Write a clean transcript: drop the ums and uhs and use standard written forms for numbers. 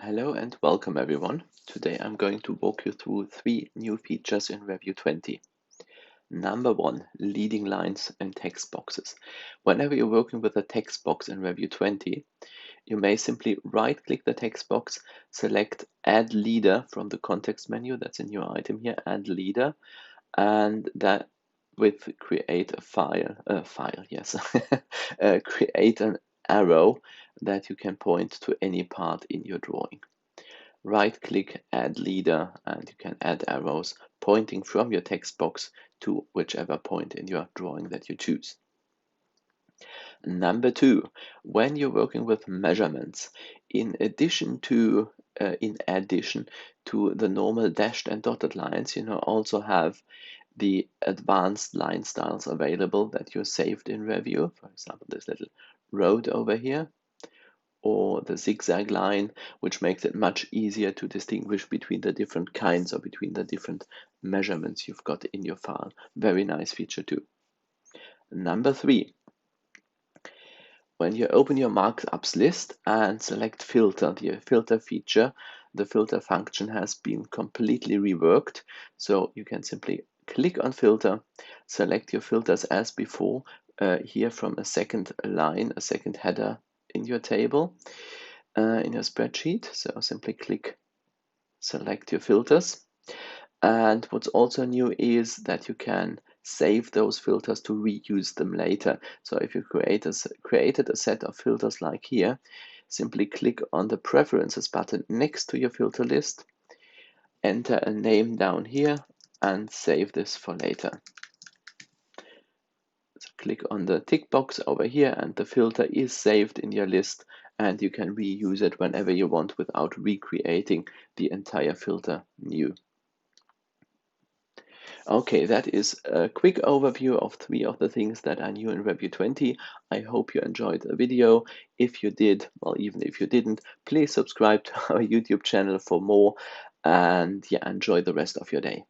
Hello and welcome everyone. Today I'm going to walk you through 3 new features in Revu 20. Number 1, leading lines and text boxes. Whenever you're working with a text box in Revu 20, you may simply right-click the text box, select Add Leader from the context menu, that's a new item here, Add Leader, and that with create a yes, create an arrow that you can point to any part in your drawing. Right click Add Leader and you can add arrows pointing from your text box to whichever point in your drawing that you choose. Number 2, when you're working with measurements, in addition to the normal dashed and dotted lines, you also have the advanced line styles available that you saved in Revu. For example, this little road over here, or the zigzag line, which makes it much easier to distinguish between the different kinds or between the different measurements you've got in your file. Very nice feature too. Number 3, when you open your markups list and select filter, the filter feature, the filter function has been completely reworked. So you can simply click on filter, select your filters as before, here from a second line, a second header in your table, in your spreadsheet. So simply click, select your filters. And what's also new is that you can save those filters to reuse them later. So if you created a set of filters like here, simply click on the Preferences button next to your filter list, enter a name down here, and save this for later. So click on the tick box over here, and the filter is saved in your list, and you can reuse it whenever you want without recreating the entire filter new. Okay, that is a quick overview of 3 of the things that are new in Revu 20. I hope you enjoyed the video. If you did, well, even if you didn't, please subscribe to our YouTube channel for more, and yeah, enjoy the rest of your day.